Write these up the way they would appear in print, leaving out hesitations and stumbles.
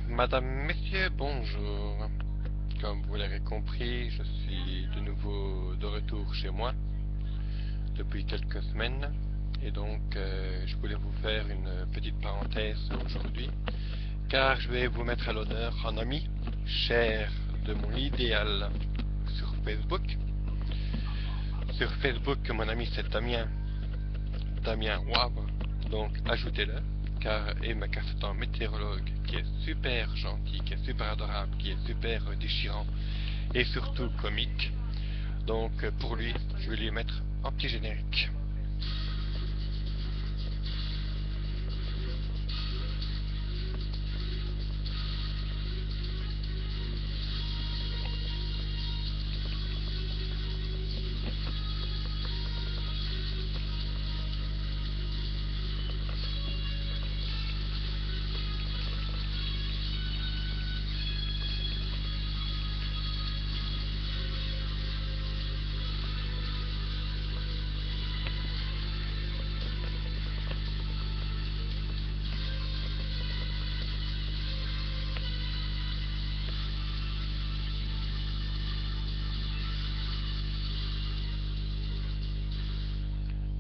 Madame, messieurs, bonjour. Comme vous l'avez compris, je suis de nouveau de retour chez moi depuis quelques semaines. Et donc, je voulais vous faire une petite parenthèse aujourd'hui, car je vais vous mettre à l'honneur un ami cher de mon idéal sur Facebook. Sur Facebook, mon ami c'est Damien Wabre. Donc, ajoutez-le. Car c'est un météorologue qui est super gentil, qui est super adorable, qui est super déchirant et surtout comique. Donc pour lui, je vais lui mettre un petit générique.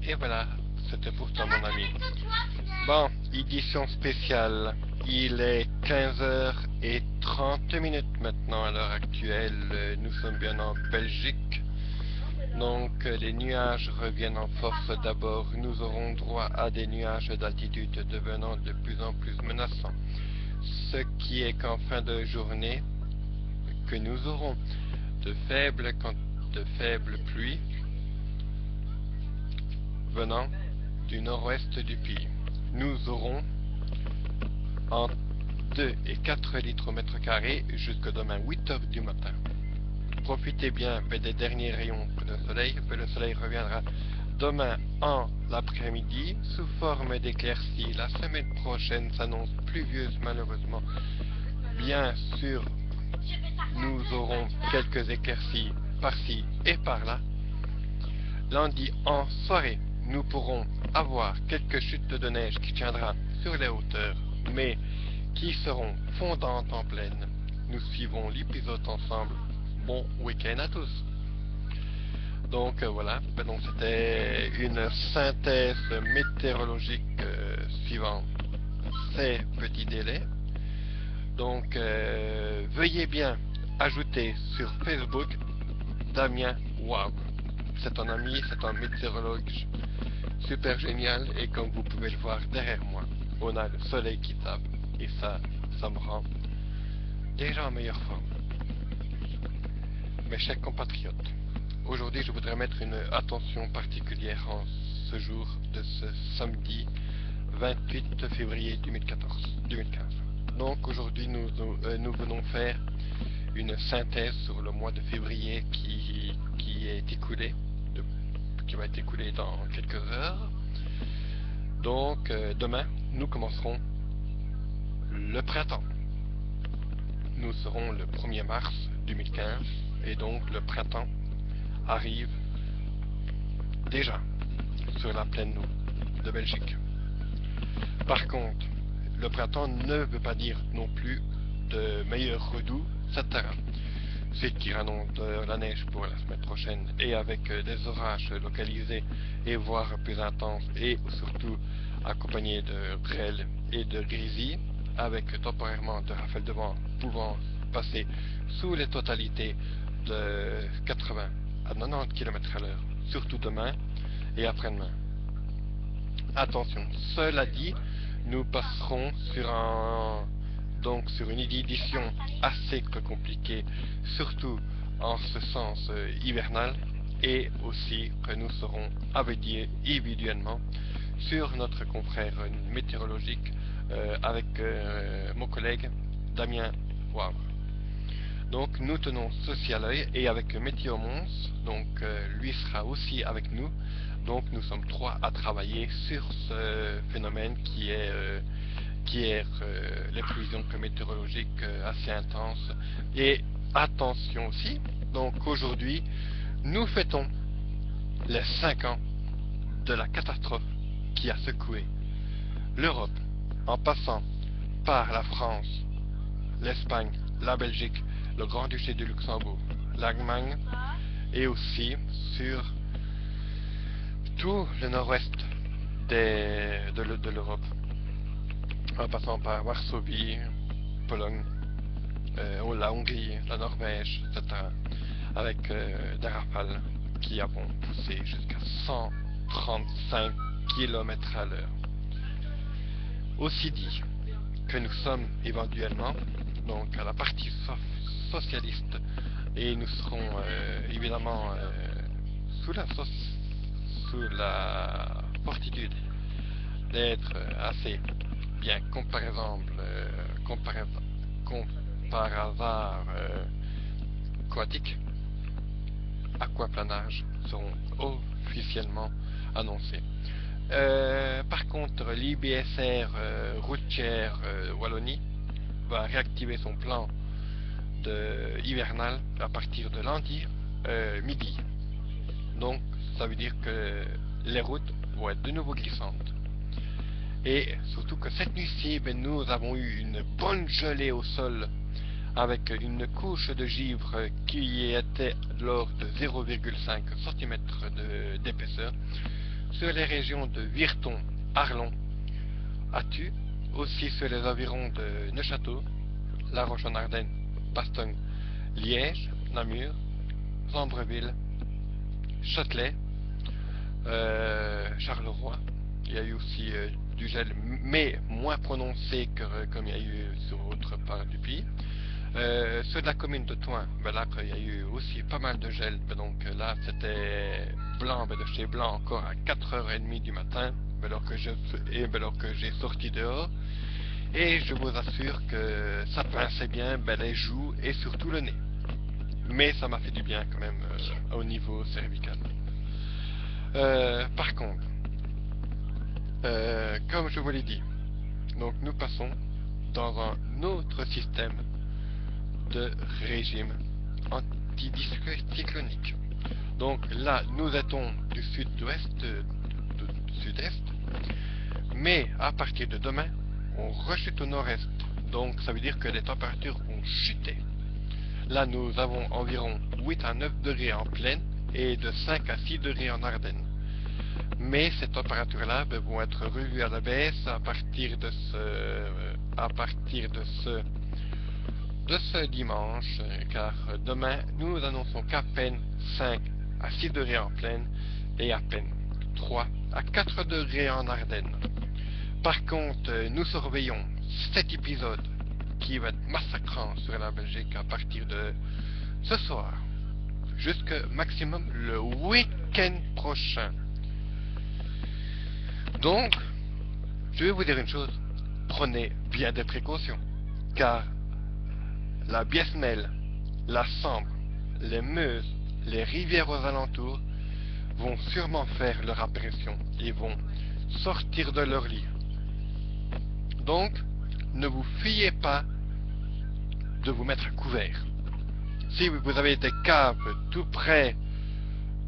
Et voilà, c'était pour toi mon ami. Bon, édition spéciale. Il est 15h30 maintenant à l'heure actuelle. Nous sommes bien en Belgique. Donc les nuages reviennent en force d'abord. Nous aurons droit à des nuages d'altitude devenant de plus en plus menaçants. Ce qui est qu'en fin de journée, que nous aurons de faibles pluies venant du nord-ouest du pays. Nous aurons entre 2 et 4 litres au mètre carré jusqu'à demain 8 heures du matin. Profitez bien des derniers rayons de soleil, le soleil reviendra demain en l'après-midi sous forme d'éclaircies. La semaine prochaine s'annonce pluvieuse malheureusement. Bien sûr, nous aurons quelques éclaircies par-ci et par-là. Lundi en soirée, nous pourrons avoir quelques chutes de neige qui tiendra sur les hauteurs, mais qui seront fondantes en pleine. Nous suivons l'épisode ensemble. Bon week-end à tous. Donc voilà, donc c'était une synthèse météorologique suivant ces petits délais. Donc veuillez bien ajouter sur Facebook Damien Wabre. C'est un ami, c'est un météorologue super génial et comme vous pouvez le voir derrière moi, on a le soleil qui tape et ça me rend déjà en meilleure forme. Mes chers compatriotes, aujourd'hui je voudrais mettre une attention particulière en ce jour de ce samedi 28 février 2015. Donc aujourd'hui nous venons faire une synthèse sur le mois de février qui va être écoulé dans quelques heures. Donc demain nous commencerons le printemps. Nous serons le 1er mars 2015 et donc le printemps arrive déjà sur la plaine de Belgique. Par contre, le printemps ne veut pas dire non plus de meilleurs redoux, etc. Ce qui annonce de la neige pour la semaine prochaine et avec des orages localisés et voire plus intenses et surtout accompagnés de grêle et de grisie avec temporairement de rafales de vent pouvant passer sous les totalités de 80 à 90 km/h, surtout demain et après-demain. Attention, cela dit, nous passerons sur une édition assez compliquée, surtout en ce sens hivernal, et aussi que nous serons aveuglés individuellement sur notre confrère météorologique avec mon collègue Damien Wabre. Donc nous tenons ceci à l'œil et avec Météo Mons, donc lui sera aussi avec nous. Donc nous sommes 3 à travailler sur ce phénomène qui est les prévisions météorologiques assez intenses. Et attention aussi, donc aujourd'hui nous fêtons les 5 ans de la catastrophe qui a secoué l'Europe en passant par la France, l'Espagne, la Belgique, le Grand-Duché de Luxembourg, l'Allemagne et aussi sur tout le nord-ouest de l'Europe, en passant par Varsovie, Pologne, la Hongrie, la Norvège, etc., avec des rafales qui avons poussé jusqu'à 135 km à l'heure. Aussi dit que nous sommes éventuellement donc à la partie socialiste et nous serons évidemment sous la fortitude d'être assez bien par exemple par hasard aquatique, aquaplanage seront officiellement annoncés. Par contre, l'IBSR routière Wallonie va réactiver son plan hivernal à partir de lundi midi. Donc, ça veut dire que les routes vont être de nouveau glissantes. Et surtout que cette nuit-ci, nous avons eu une bonne gelée au sol avec une couche de givre qui était de l'ordre de 0,5 cm d'épaisseur sur les régions de Virton, Arlon, Attu, aussi sur les environs de Neuchâteau, La Roche-en-Ardenne, Bastogne, Liège, Namur, Sambreville, Châtelet, Charleroi. Il y a eu aussi du gel, mais moins prononcé que comme il y a eu sur d'autres parts du pays. Ceux de la commune de Thoin, là il y a eu aussi pas mal de gel, donc là c'était blanc, de chez blanc encore à 4h30 du matin, alors que j'ai sorti dehors, et je vous assure que ça pinçait bien les joues et surtout le nez. Mais ça m'a fait du bien quand même au niveau cervical. Par contre, comme je vous l'ai dit, donc nous passons dans un autre système de régime anticyclonique. Donc là, nous étions du sud-ouest, du sud-est, mais à partir de demain, on rechute au nord-est. Donc ça veut dire que les températures vont chuter. Là, nous avons environ 8 à 9 degrés en plaine et de 5 à 6 degrés en Ardennes. Mais ces températures-là vont être revues à la baisse à partir de ce dimanche, car demain, nous annonçons qu'à peine 5 à 6 degrés en plaine et à peine 3 à 4 degrés en Ardennes. Par contre, nous surveillons cet épisode qui va être massacrant sur la Belgique à partir de ce soir, jusqu'au maximum le week-end prochain. Donc, je vais vous dire une chose, prenez bien des précautions, car la Biesmel, la Sambre, les Meuse, les rivières aux alentours vont sûrement faire leur apparition et vont sortir de leur lit. Donc, ne vous fiez pas de vous mettre à couvert. Si vous avez des caves tout près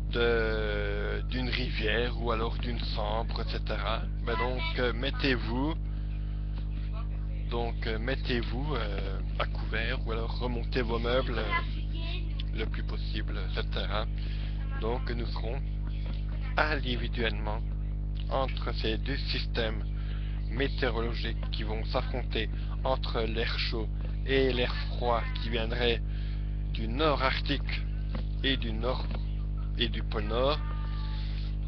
d'une rivière ou alors d'une Sambre, etc., mettez-vous à couvert ou alors remontez vos meubles le plus possible, etc. Donc nous serons individuellement entre ces deux systèmes météorologiques qui vont s'affronter entre l'air chaud et l'air froid qui viendrait du nord arctique et du nord et du pôle nord.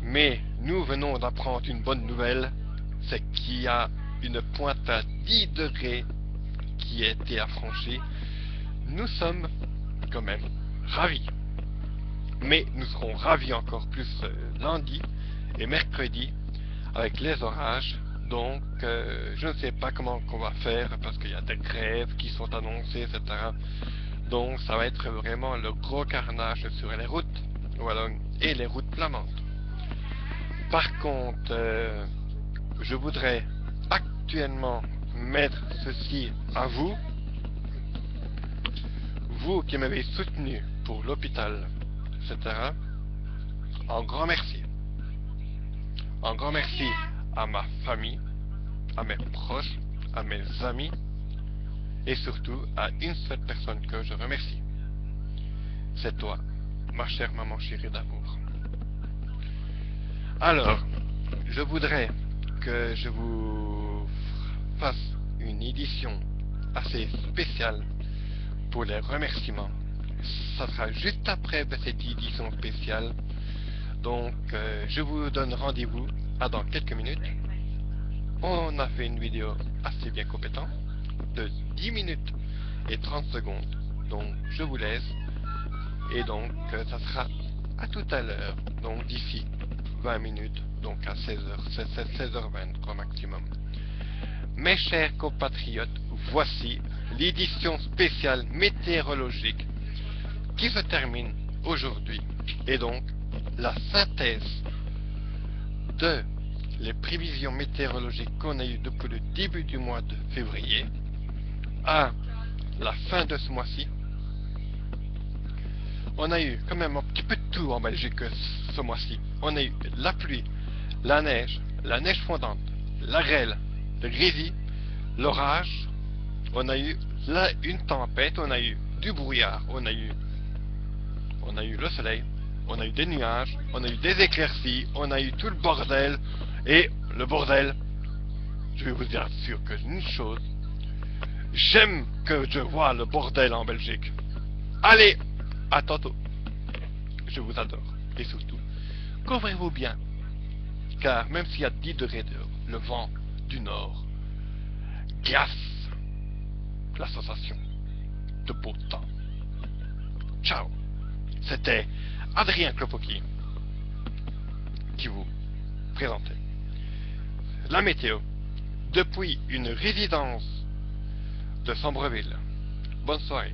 Mais nous venons d'apprendre une bonne nouvelle, c'est qu'il y a une pointe à 10 degrés qui a été affranchie. Nous sommes quand même ravis. Mais nous serons ravis encore plus lundi et mercredi avec les orages. Donc je ne sais pas comment on va faire parce qu'il y a des grèves qui sont annoncées, etc. Donc ça va être vraiment le gros carnage sur les routes et les routes flamandes. Par contre, je voudrais actuellement mettre ceci à vous, vous qui m'avez soutenu pour l'hôpital, etc. Un grand merci. Un grand merci à ma famille, à mes proches, à mes amis, et surtout à une seule personne que je remercie. C'est toi, ma chère maman chérie d'amour. Alors, je voudrais que je vous fasse une édition assez spéciale pour les remerciements. Ça sera juste après cette édition spéciale. Donc, je vous donne rendez-vous dans quelques minutes. On a fait une vidéo assez bien compétente de 10 minutes et 30 secondes. Donc, je vous laisse. Et donc, ça sera à tout à l'heure. Donc, d'ici 20 minutes. Donc, à 16h. 16h20 au maximum. Mes chers compatriotes, voici l'édition spéciale météorologique qui se termine aujourd'hui. Et donc, la synthèse de les prévisions météorologiques qu'on a eues depuis le début du mois de février à la fin de ce mois-ci. On a eu quand même un petit peu de tout en Belgique ce mois-ci. On a eu la pluie, la neige fondante, la grêle, le grésil, l'orage. On a eu une tempête, on a eu du brouillard, on a eu le soleil, on a eu des nuages, on a eu des éclaircies, on a eu tout le bordel. Et le bordel, je vais vous dire sûr que une chose, j'aime que je vois le bordel en Belgique. Allez, à tantôt. Je vous adore. Et surtout, couvrez-vous bien. Car même s'il y a 10 degrés dehors, le vent du nord glace la sensation de beau temps. Ciao. C'était Adrien Klopoki qui vous présentait la météo depuis une résidence de Sambreville. Bonne soirée.